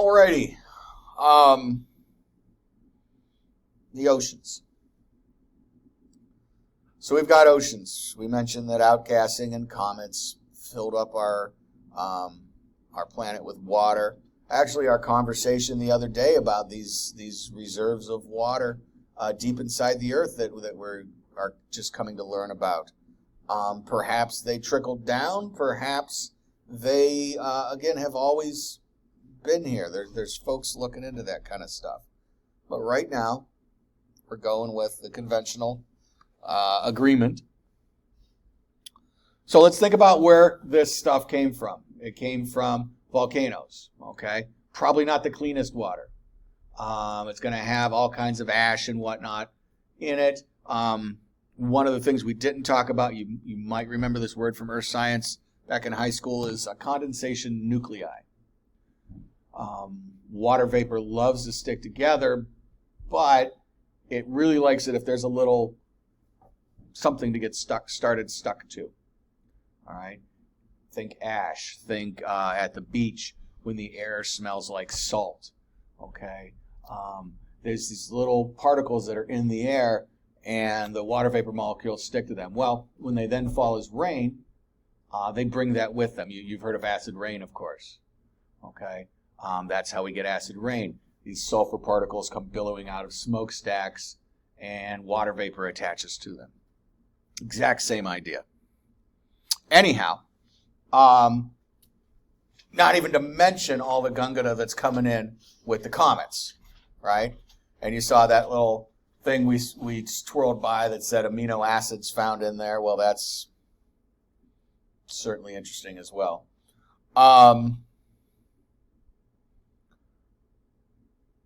Alrighty. The oceans. So we've got oceans. We mentioned that outgassing and comets filled up our planet with water. Actually, our conversation the other day about these reserves of water deep inside the earth that we are just coming to learn about. Perhaps they trickled down. Perhaps they, again, have always been here. There's folks looking into that kind of stuff. But right now, we're going with the conventional agreement. So let's think about where this stuff came from. It came from volcanoes, okay? Probably not the cleanest water. It's going to have all kinds of ash and whatnot in it. One of the things we didn't talk about, you might remember this word from earth science back in high school, is condensation nuclei. Water vapor loves to stick together, but it really likes it if there's a little something to get stuck to. All right? Think ash. Think at the beach when the air smells like salt. Okay? There's these little particles that are in the air, and the water vapor molecules stick to them. Well, when they then fall as rain, they bring that with them. You've heard of acid rain, of course. Okay? That's how we get acid rain. These sulfur particles come billowing out of smokestacks, and water vapor attaches to them. Exact same idea. Anyhow, not even to mention all the Gungada that's coming in with the comets, right? And you saw that little thing we twirled by that said amino acids found in there. Well, that's certainly interesting as well.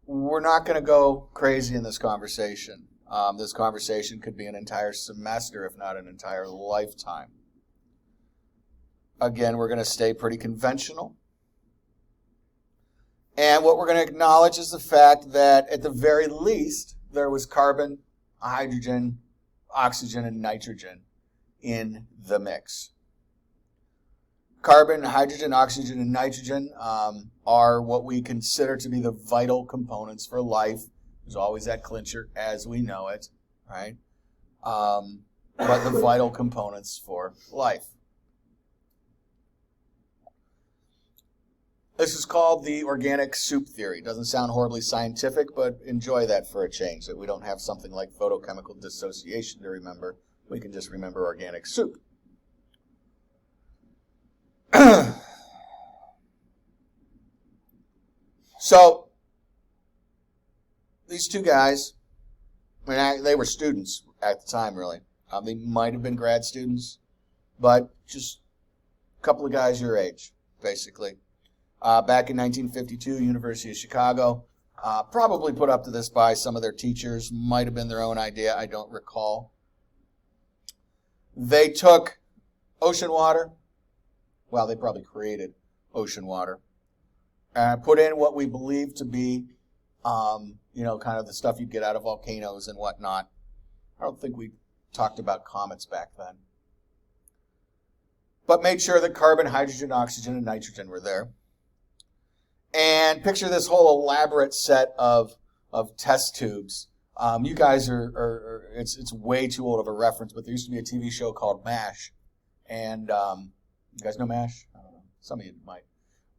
We're not going to go crazy in this conversation. This conversation could be an entire semester, if not an entire lifetime. Again, we're going to stay pretty conventional. And what we're going to acknowledge is the fact that, at the very least, there was carbon, hydrogen, oxygen, and nitrogen in the mix. Carbon, hydrogen, oxygen, and nitrogen are what we consider to be the vital components for life. There's always that clincher, as we know it, right? But the vital components for life. This is called the organic soup theory. Doesn't sound horribly scientific, but enjoy that for a change, that we don't have something like photochemical dissociation to remember. We can just remember organic soup. So, these two guys, they were students at the time, really. They might have been grad students, but just a couple of guys your age, basically. Back in 1952, University of Chicago, probably put up to this by some of their teachers, might have been their own idea, I don't recall. They took ocean water, well, they probably created ocean water, and put in what we believe to be, kind of the stuff you'd get out of volcanoes and whatnot. I don't think we talked about comets back then. But made sure that carbon, hydrogen, oxygen, and nitrogen were there. And picture this whole elaborate set of test tubes. You guys it's way too old of a reference, but there used to be a TV show called MASH. And you guys know MASH? I don't know. Some of you might.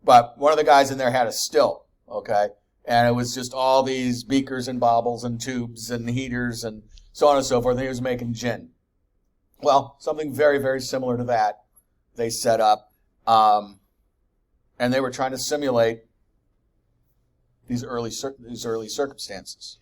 But one of the guys in there had a still, okay? And it was just all these beakers and baubles and tubes and heaters and so on and so forth. And he was making gin. Well, something very, very similar to that they set up. And they were trying to simulate these early circumstances.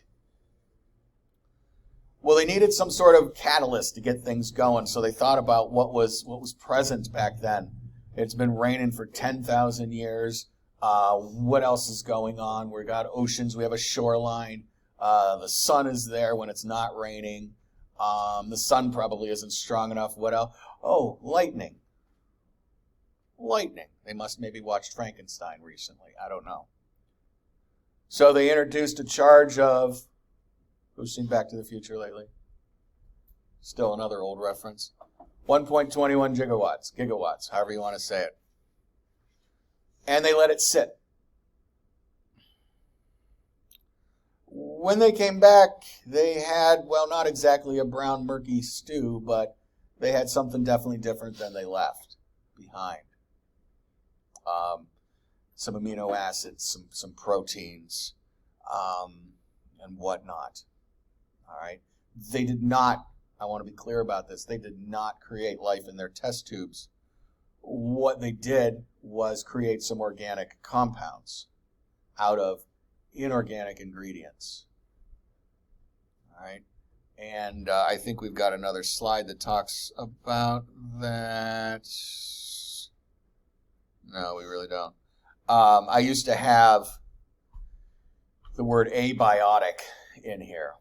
Well, they needed some sort of catalyst to get things going, so they thought about what was present back then. It's been raining for 10,000 years. What else is going on? We've got oceans. We have a shoreline. The sun is there when it's not raining. The sun probably isn't strong enough. What else? Oh, lightning. Lightning. They must maybe watched Frankenstein recently. I don't know. So they introduced a charge of, who's seen Back to the Future lately? Still another old reference. 1.21 gigawatts, however you want to say it. And they let it sit. when they came back, they had, well, not exactly a brown murky stew, but they had something definitely different than they left behind. Some amino acids, some proteins, and whatnot. All right. They did not, I want to be clear about this, they did not create life in their test tubes. What they did was create some organic compounds out of inorganic ingredients. All right. And I think we've got another slide that talks about that. No, we really don't. I used to have the word abiotic in here,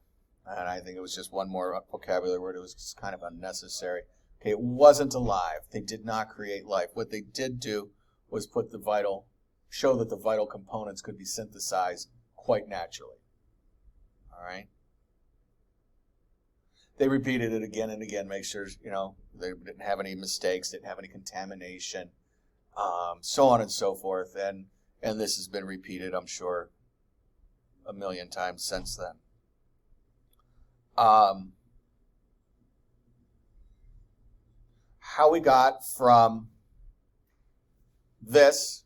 and I think it was just one more vocabulary word. It was just kind of unnecessary. Okay, it wasn't alive. They did not create life. What they did do was show that the vital components could be synthesized quite naturally. All right. They repeated it again and again, make sure, they didn't have any mistakes, didn't have any contamination, so on and so forth. And this has been repeated, I'm sure, a million times since then. How we got from this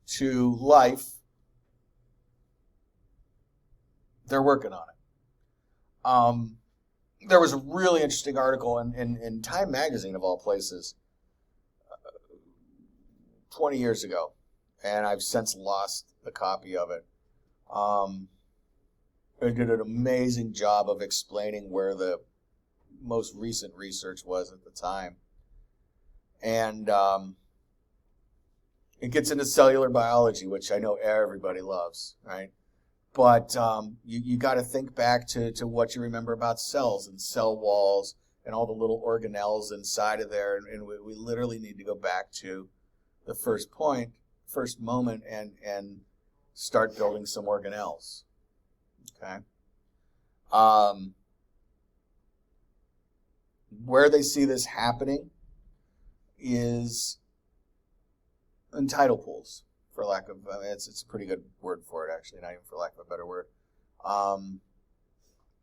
to life, they're working on it. There was a really interesting article in Time magazine, of all places, 20 years ago, and I've since lost the copy of it. It did an amazing job of explaining where the most recent research was at the time. And it gets into cellular biology, which I know everybody loves, right? But you got to think back to what you remember about cells and cell walls and all the little organelles inside of there. And we literally need to go back to the first moment, and start building some organelles. Okay. Where they see this happening is in tidal pools, for lack of, it's a pretty good word for it, actually, not even for lack of a better word.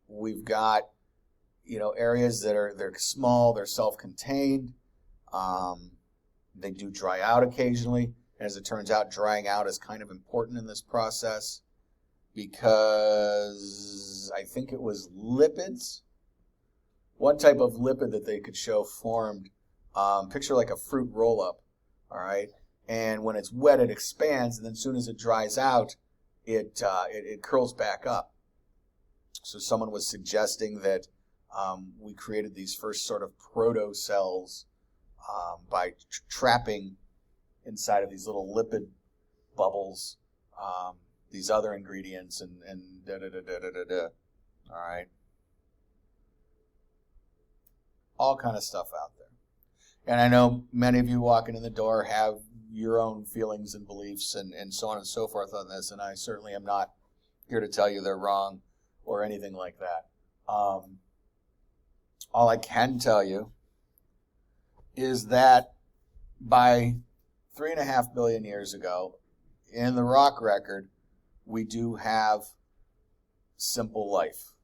We've got, areas they're small, they're self-contained. They do dry out occasionally. As it turns out, drying out is kind of important in this process because I think it was lipids. One type of lipid that they could show formed, picture like a fruit roll-up, all right? And when it's wet, it expands, and then as soon as it dries out, it curls back up. So someone was suggesting that we created these first sort of proto-cells by trapping inside of these little lipid bubbles these other ingredients and da-da-da-da-da-da. All right. All kind of stuff out there. And I know many of you walking in the door have your own feelings and beliefs and so on and so forth on this, and I certainly am not here to tell you they're wrong or anything like that. All I can tell you is that by 3.5 billion years ago, in the rock record, we do have simple life.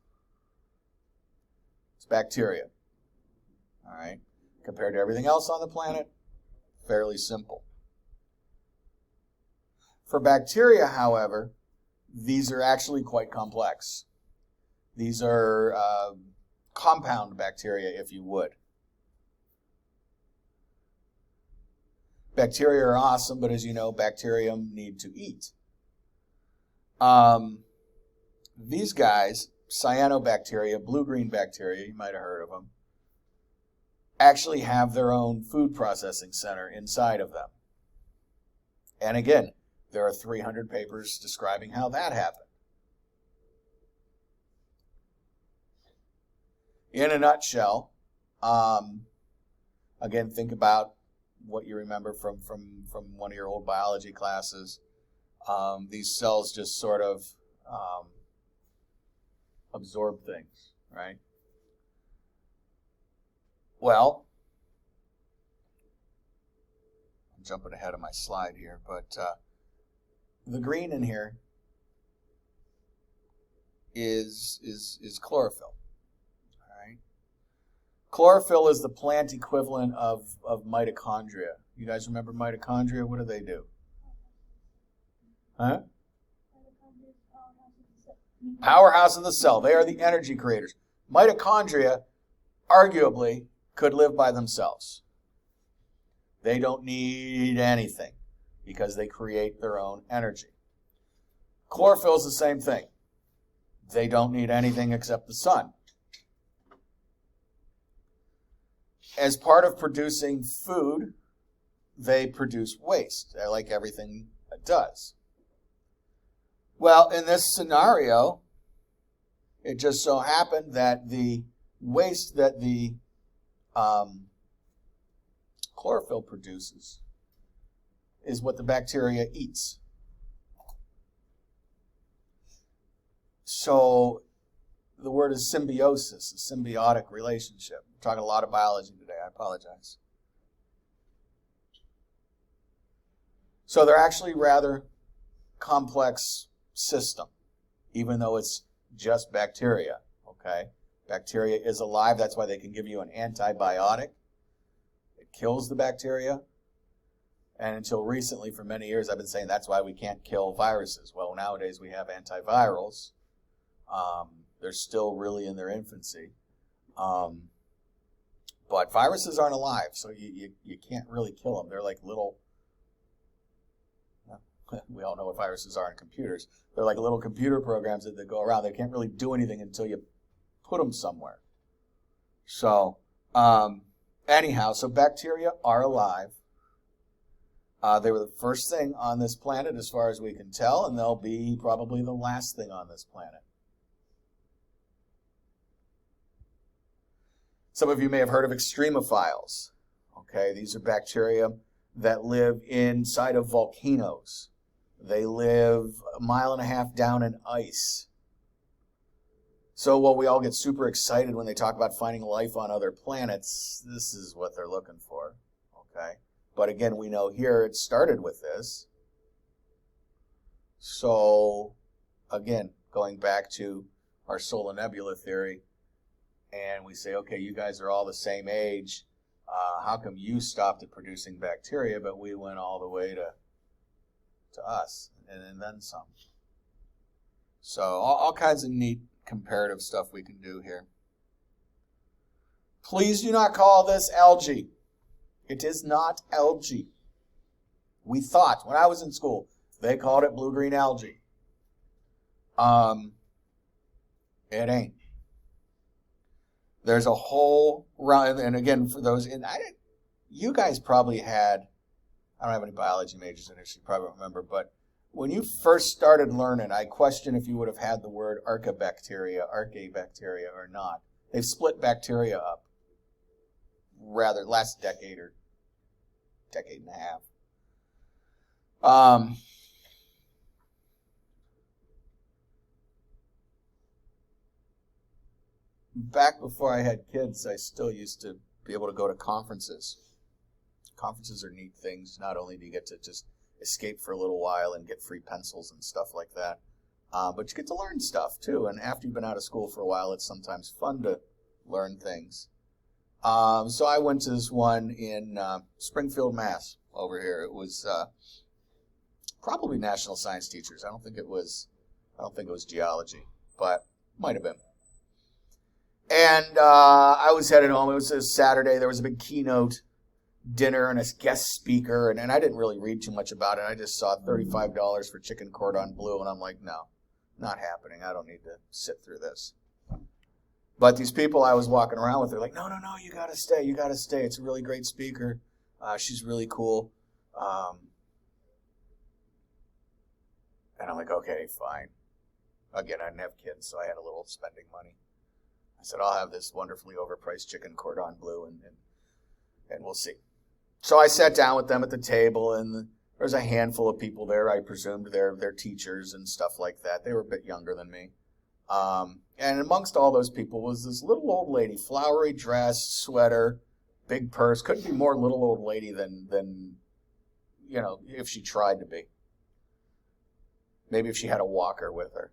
It's bacteria. All right. Compared to everything else on the planet, fairly simple. For bacteria, however, these are actually quite complex. These are compound bacteria, if you would. Bacteria are awesome, but as you know, bacterium need to eat. These guys, cyanobacteria, blue-green bacteria, you might have heard of them, actually have their own food processing center inside of them. And again, there are 300 papers describing how that happened. In a nutshell, again, think about what you remember from one of your old biology classes. These cells just sort of absorb things, right? Well, I'm jumping ahead of my slide here, but the green in here is chlorophyll. All right. Chlorophyll is the plant equivalent of mitochondria. You guys remember mitochondria? What do? Huh? Powerhouse of the cell. They are the energy creators. Mitochondria, arguably, could live by themselves. They don't need anything because they create their own energy. Chlorophyll is the same thing. They don't need anything except the sun. As part of producing food, they produce waste, like everything does. Well, in this scenario, it just so happened that the waste that the chlorophyll produces is what the bacteria eats. So the word is symbiosis, a symbiotic relationship. We're talking a lot of biology today. I apologize. So they're actually rather complex system, even though it's just bacteria. Okay, bacteria is alive. That's why they can give you an antibiotic. It kills the bacteria. And until recently, for many years, I've been saying that's why we can't kill viruses. Well, nowadays we have antivirals. They're still really in their infancy. But viruses aren't alive, so you can't really kill them. They're like little, we all know what viruses are in computers. They're like little computer programs that go around. They can't really do anything until you put them somewhere. So, anyhow, so bacteria are alive. They were the first thing on this planet as far as we can tell, and they'll be probably the last thing on this planet. Some of you may have heard of extremophiles. Okay, these are bacteria that live inside of volcanoes. They live 1.5 miles down in ice. So while we all get super excited when they talk about finding life on other planets, this is what they're looking for. Okay, but again, we know here it started with this. So again, going back to our solar nebula theory, and we say, okay, you guys are all the same age. How come you stopped at producing bacteria, but we went all the way to us, and then some? So all kinds of neat comparative stuff we can do here. Please do not call this algae. It is not algae. We thought, when I was in school, they called it blue-green algae. It ain't. There's a whole run, and again, for those, you guys probably had, I don't have any biology majors in it, so you probably don't remember, but when you first started learning, I question if you would have had the word archaebacteria or not. They've split bacteria up rather last decade or decade and a half. Back before I had kids, I still used to be able to go to conferences. Conferences are neat things. Not only do you get to just escape for a little while and get free pencils and stuff like that, but you get to learn stuff too. And after you've been out of school for a while, it's sometimes fun to learn things. So I went to this one in Springfield, Mass. Over here. It was probably National Science Teachers. I don't think it was geology, but might have been. And I was headed home. It was a Saturday. There was a big keynote dinner and a guest speaker, and I didn't really read too much about it. I just saw $35 for chicken cordon bleu, and I'm like, no, not happening. I don't need to sit through this. But these people I was walking around with, they're like, no, you got to stay. You got to stay. It's a really great speaker. She's really cool. And I'm like, okay, fine. Again, I didn't have kids, so I had a little spending money. I said, I'll have this wonderfully overpriced chicken cordon bleu, and we'll see. So I sat down with them at the table, and there was a handful of people there. I presumed they're teachers and stuff like that. They were a bit younger than me. And amongst all those people was this little old lady, flowery dress, sweater, big purse. Couldn't be more little old lady than if she tried to be. Maybe if she had a walker with her.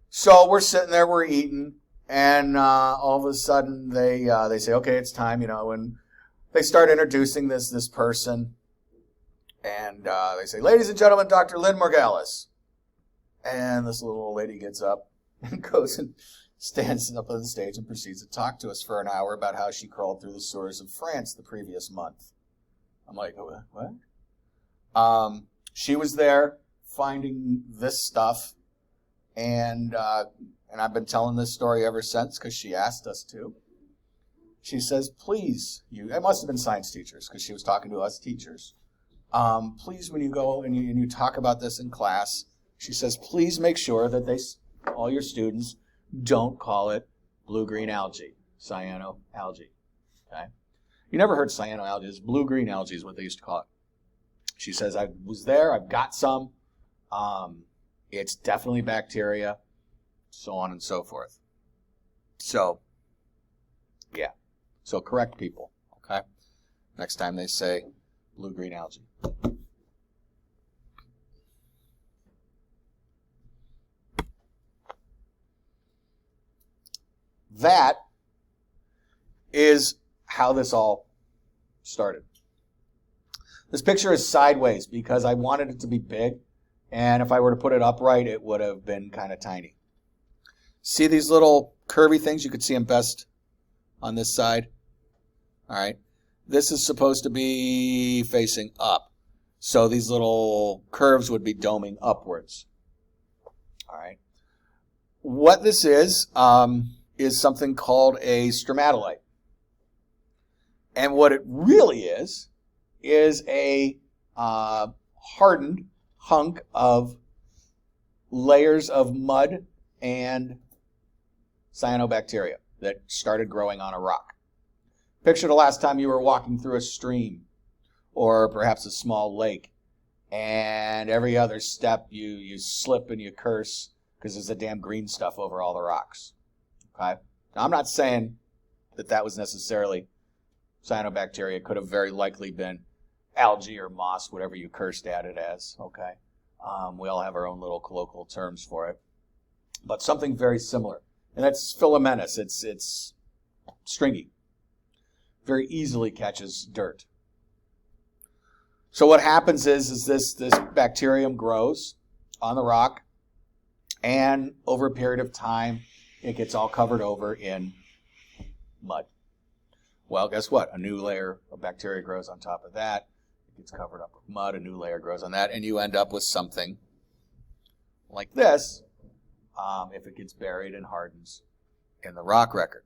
So we're sitting there, we're eating, and all of a sudden they say, okay, it's time, and they start introducing this person, and they say, ladies and gentlemen, Dr. Lynn Margalis. And this little old lady gets up and goes and stands up on the stage and proceeds to talk to us for an hour about how she crawled through the sewers of France the previous month. I'm like, what? She was there finding this stuff, and I've been telling this story ever since because she asked us to. She says, please, it must have been science teachers because she was talking to us teachers. Please, when you go and you talk about this in class, she says, please make sure that all your students don't call it blue-green algae, cyanoalgae. Okay? You never heard cyanoalgae. It's blue-green algae is what they used to call it. She says, I was there. I've got some. It's definitely bacteria, so on and so forth. So, yeah. So correct people, okay? Next time they say blue-green algae. That is how this all started. This picture is sideways because I wanted it to be big, and if I were to put it upright, it would have been kind of tiny. See these little curvy things? You could see them best on this side. All right. This is supposed to be facing up. So these little curves would be doming upwards. All right. What this is something called a stromatolite. And what it really is a hardened hunk of layers of mud and cyanobacteria that started growing on a rock. Picture the last time you were walking through a stream or perhaps a small lake, and every other step you slip and you curse because there's a damn green stuff over all the rocks. Okay? Now, I'm not saying that was necessarily cyanobacteria. It could have very likely been algae or moss, whatever you cursed at it as. Okay? We all have our own little colloquial terms for it. But something very similar. And that's filamentous. It's stringy. Very easily catches dirt. So what happens is this bacterium grows on the rock, and over a period of time, it gets all covered over in mud. Well, guess what? A new layer of bacteria grows on top of that. It gets covered up with mud. A new layer grows on that, and you end up with something like this if it gets buried and hardens in the rock record.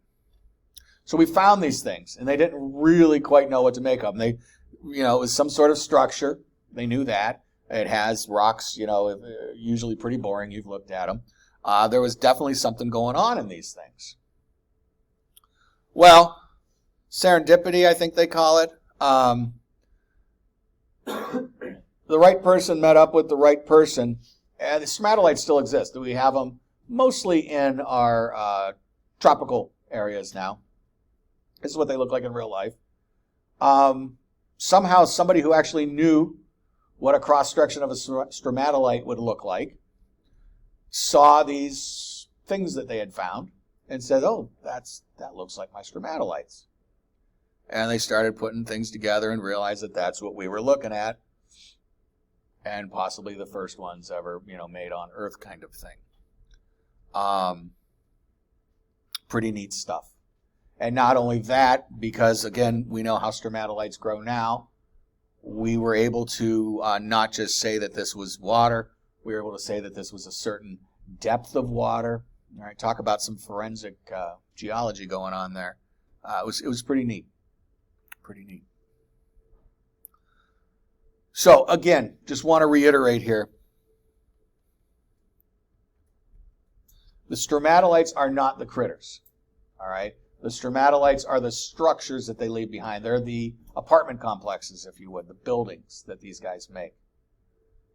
So we found these things, and they didn't really quite know what to make of them. They, it was some sort of structure. They knew that. It has rocks, usually pretty boring. You've looked at them. There was definitely something going on in these things. Well, serendipity, I think they call it. The right person met up with the right person, and the stromatolites still exist. We have them mostly in our tropical areas now. This is what they look like in real life. Somehow somebody who actually knew what a cross-section of a stromatolite would look like saw these things that they had found and said, oh, that looks like my stromatolites. And they started putting things together and realized that that's what we were looking at, and possibly the first ones ever, made on Earth kind of thing. Pretty neat stuff. And not only that, because, again, we know how stromatolites grow now, we were able to not just say that this was water, we were able to say that this was a certain depth of water. All right, talk about some forensic geology going on there. It was pretty neat. Pretty neat. So, again, just want to reiterate here. The stromatolites are not the critters. All right? The stromatolites are the structures that they leave behind. They're the apartment complexes, if you would, the buildings that these guys make.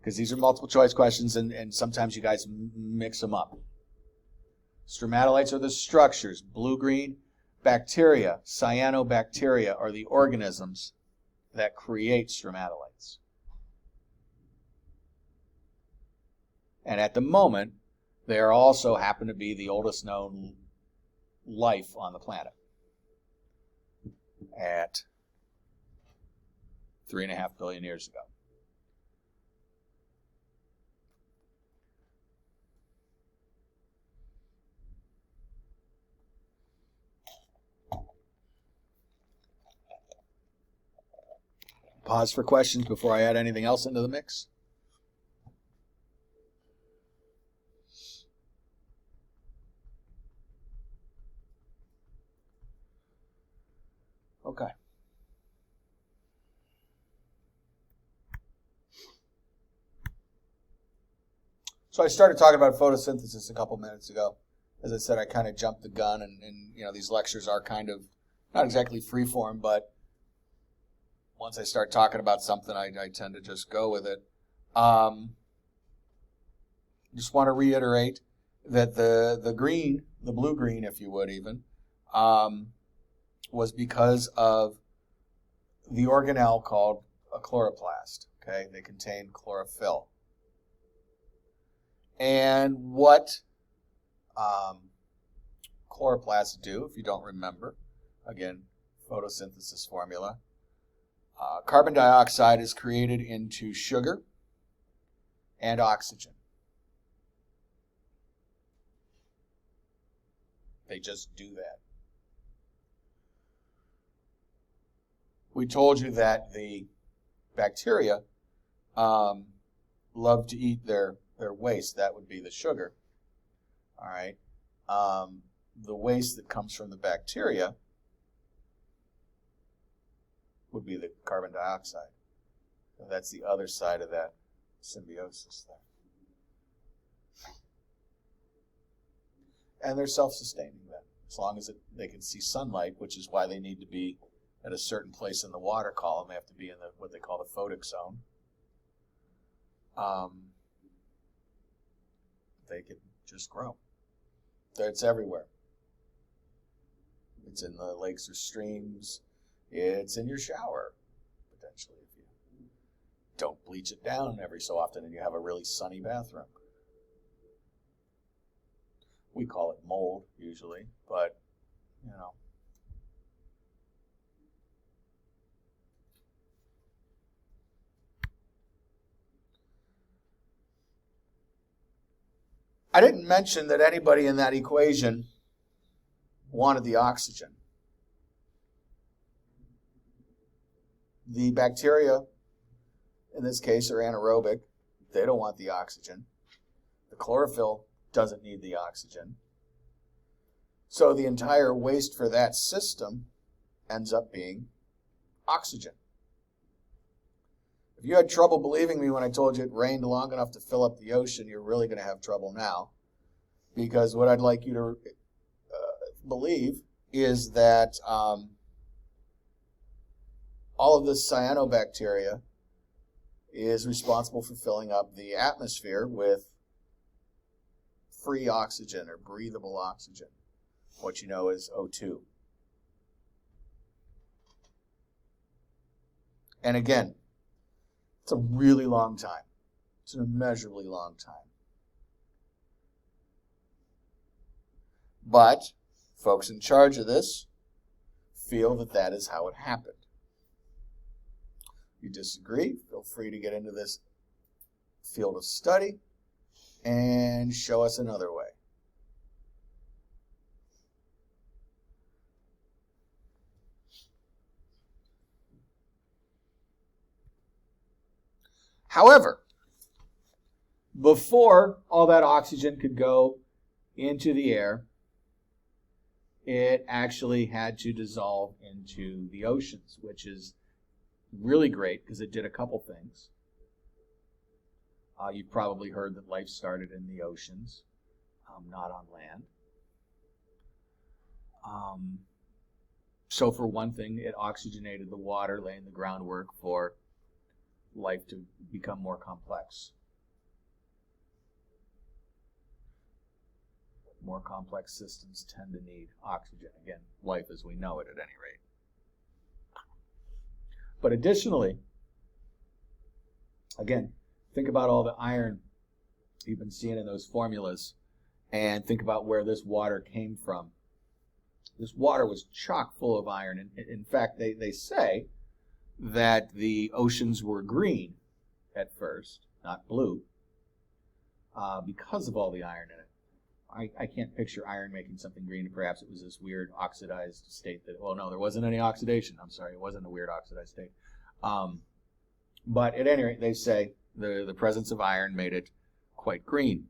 Because these are multiple choice questions, and sometimes you guys mix them up. Stromatolites are the structures. Blue-green bacteria, cyanobacteria, are the organisms that create stromatolites. And at the moment, They also happen to be the oldest known life on the planet at 3.5 billion years ago. Pause for questions before I add anything else into the mix. Okay. So I started talking about photosynthesis a couple minutes ago. As I said, I kind of jumped the gun, and you know, these lectures are kind of not exactly freeform, but once I start talking about something, I tend to just go with it. Just want to reiterate that the green, the blue-green, if you would even, was because of the organelle called a chloroplast. Okay, they contain chlorophyll. And what chloroplasts do, if you don't remember, again, photosynthesis formula, carbon dioxide is created into sugar and oxygen. They just do that. We told you that the bacteria love to eat their waste. That would be the sugar. All right. The waste that comes from the bacteria would be the carbon dioxide. So that's the other side of that symbiosis there. And they're self-sustaining then, as long as they can see sunlight, which is why they need to be at a certain place in the water column. They have to be in what they call the photic zone. They can just grow. It's everywhere. It's in the lakes or streams. It's in your shower, potentially, if you don't bleach it down every so often and you have a really sunny bathroom. We call it mold, usually, but, you know. I didn't mention that anybody in that equation wanted the oxygen. The bacteria, in this case, are anaerobic. They don't want the oxygen. The chlorophyll doesn't need the oxygen. So the entire waste for that system ends up being oxygen. If you had trouble believing me when I told you it rained long enough to fill up the ocean, you're really going to have trouble now. Because what I'd like you to believe is that all of this cyanobacteria is responsible for filling up the atmosphere with free oxygen or breathable oxygen, what you know as O2. And again, it's a really long time. It's an immeasurably long time. But folks in charge of this feel that that is how it happened. If you disagree, feel free to get into this field of study and show us another way. However, before all that oxygen could go into the air, it actually had to dissolve into the oceans, which is really great because it did a couple things. You've probably heard that life started in the oceans, not on land. So for one thing, it oxygenated the water, laying the groundwork for life to become more complex. More complex systems tend to need oxygen. Again, life as we know it at any rate. But additionally, again, think about all the iron you've been seeing in those formulas. and think about where this water came from. This water was chock full of iron. And in fact, they say that the oceans were green at first, not blue, because of all the iron in it. I can't picture iron making something green. Perhaps it was this weird oxidized state that, well, no, there wasn't any oxidation. I'm sorry, it wasn't a weird oxidized state. But at any rate, they say the presence of iron made it quite green.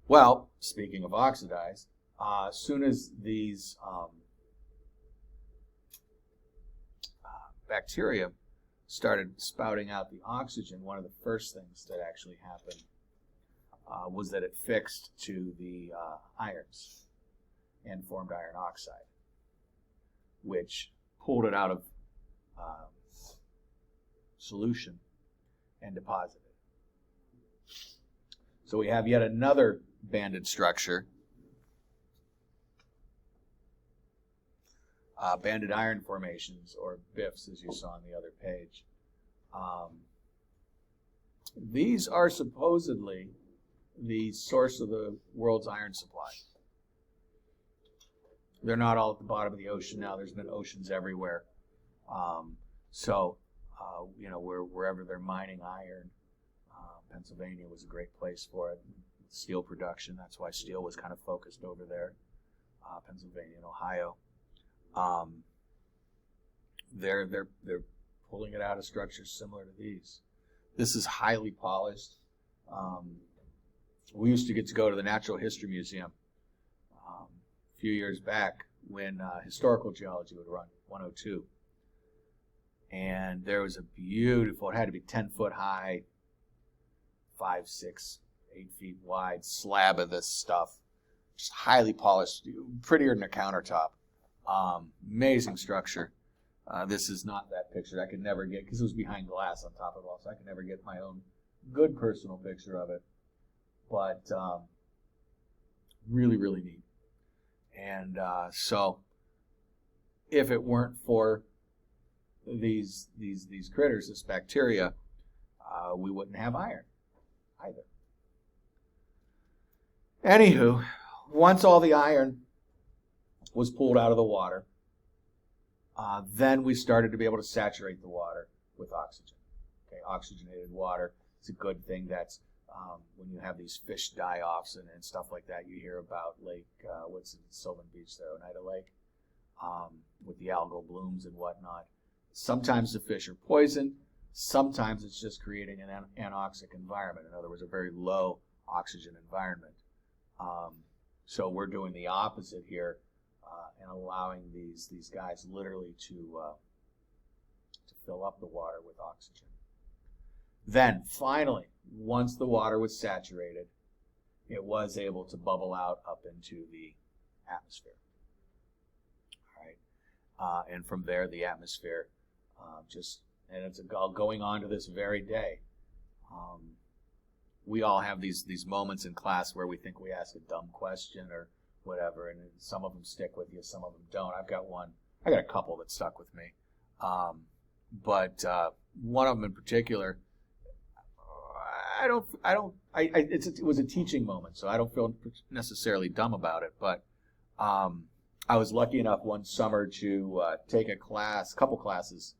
Well, speaking of oxidized, as soon as these bacteria started spouting out the oxygen, one of the first things that actually happened was that it fixed to the irons and formed iron oxide, which pulled it out of solution and deposited. So we have yet another banded structure, banded iron formations, or BIFs, as you saw on the other page. These are supposedly the source of the world's iron supply. They're not all at the bottom of the ocean now. There's been oceans everywhere. Wherever they're mining iron, Pennsylvania was a great place for it. Steel production, that's why steel was kind of focused over there. Pennsylvania and Ohio. They're pulling it out of structures similar to these. This is highly polished. We used to get to go to the Natural History Museum a few years back when historical geology would run 102. And there was a beautiful, it had to be 10 foot high, 5, 6, 8 feet wide slab of this stuff. Just highly polished, prettier than a countertop. Amazing structure. This is not that picture. I could never get, because it was behind glass on top of it all, so I could never get my own good personal picture of it. But really, really neat. And so if it weren't for these critters, this bacteria, we wouldn't have iron either. Anywho, once all the iron was pulled out of the water, then we started to be able to saturate the water with oxygen. Okay, oxygenated water is a good thing. That's when you have these fish die-offs and stuff like that. You hear about Lake, what's in Sylvan Beach there, Oneida Lake, with the algal blooms and whatnot. Sometimes the fish are poisoned. Sometimes it's just creating an anoxic environment. In other words, a very low oxygen environment. So we're doing the opposite here and allowing these guys literally to fill up the water with oxygen. Then, finally, once the water was saturated, it was able to bubble out up into the atmosphere. All right, and from there, the atmosphere and it's going on to this very day. We all have these moments in class where we think we ask a dumb question or whatever, and some of them stick with you, some of them don't. I got a couple that stuck with me, but one of them in particular, it was a teaching moment, so I don't feel necessarily dumb about it. But I was lucky enough one summer to take a couple classes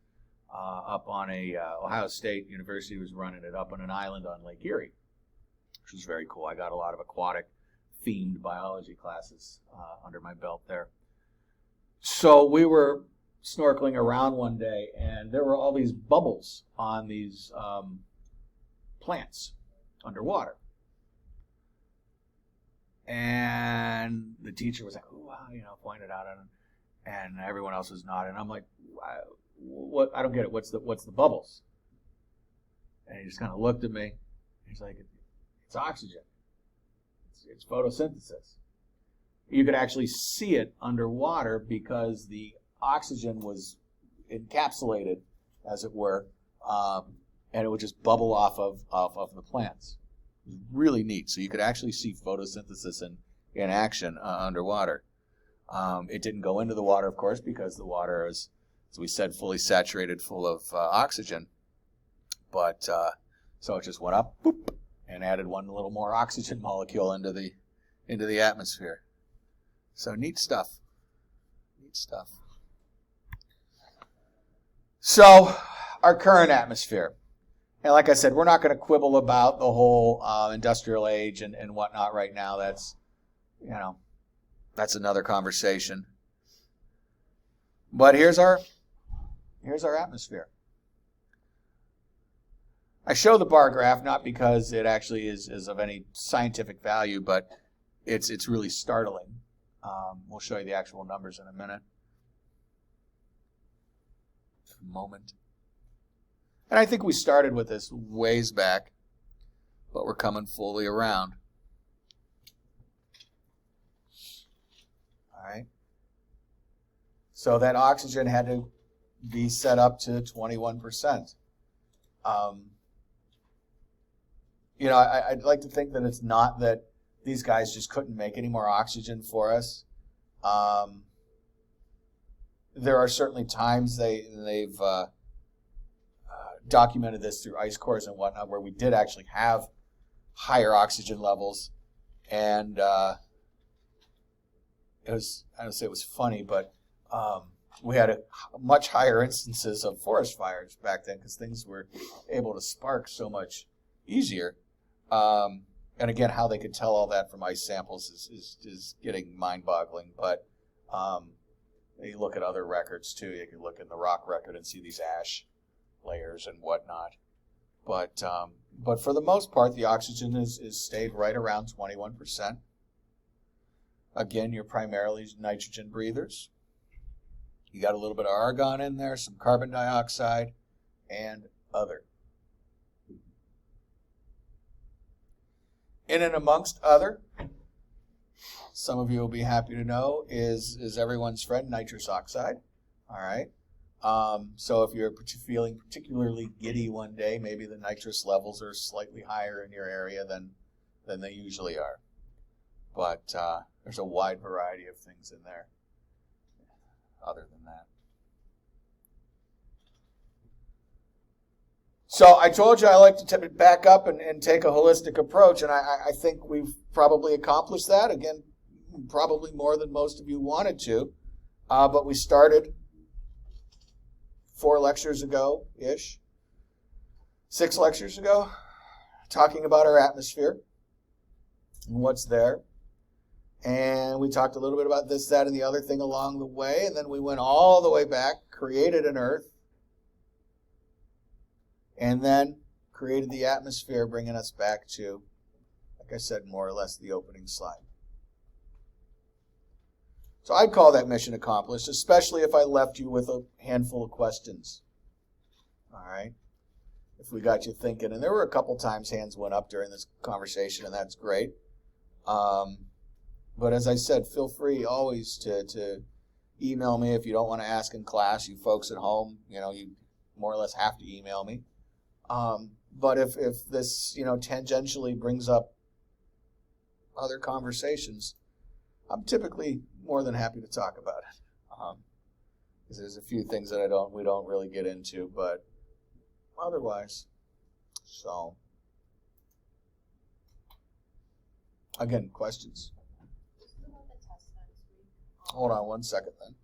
up on Ohio State University was running it up on an island on Lake Erie, which was very cool. I got a lot of aquatic themed biology classes under my belt there. So we were snorkeling around one day, and there were all these bubbles on these plants underwater. And the teacher was like, "Oh, wow," pointed out at him, and everyone else was nodding. I'm like, "What? I don't get it. What's the bubbles?" And he just kind of looked at me. He's like, "It's oxygen. It's photosynthesis." You could actually see it underwater because the oxygen was encapsulated, as it were, and it would just bubble off of the plants. It was really neat. So you could actually see photosynthesis in action underwater. It didn't go into the water, of course, because the water is, as we said, fully saturated, full of oxygen. But so it just went up, boop, and added one little more oxygen molecule into the atmosphere. So neat stuff. Neat stuff. So our current atmosphere. And like I said, we're not going to quibble about the whole industrial age and whatnot right now. That's, that's another conversation. But here's our atmosphere. I show the bar graph not because it actually is of any scientific value, but it's really startling. We'll show you the actual numbers in a minute. Moment. And I think we started with this ways back, but we're coming fully around. All right. So that oxygen had to be set up to 21%. I'd like to think that it's not that these guys just couldn't make any more oxygen for us. There are certainly times they've documented this through ice cores and whatnot, where we did actually have higher oxygen levels, and I don't say it was funny, but we had much higher instances of forest fires back then because things were able to spark so much easier. And again, how they could tell all that from ice samples is getting mind-boggling. But you look at other records too. You can look in the rock record and see these ash layers and whatnot. But for the most part, the oxygen is stayed right around 21%. Again, you're primarily nitrogen breathers. You got a little bit of argon in there, some carbon dioxide, and other. In and amongst other, some of you will be happy to know, is everyone's friend, nitrous oxide. All right. So if you're feeling particularly giddy one day, maybe the nitrous levels are slightly higher in your area than they usually are. But there's a wide variety of things in there other than that. So I told you I like to back up and take a holistic approach, and I think we've probably accomplished that. Again, probably more than most of you wanted to. But we started 4 lectures ago-ish, 6 lectures ago, talking about our atmosphere and what's there. And we talked a little bit about this, that, and the other thing along the way. And then we went all the way back, created an Earth, and then created the atmosphere, bringing us back to, like I said, more or less the opening slide. So I'd call that mission accomplished, especially if I left you with a handful of questions. All right? If we got you thinking. And there were a couple times hands went up during this conversation, and that's great. But as I said, feel free always to email me if you don't want to ask in class. You folks at home, you more or less have to email me. But if this, tangentially brings up other conversations, I'm typically more than happy to talk about it. Because there's a few things that we don't really get into, but otherwise. So, again, questions? Hold on one second then.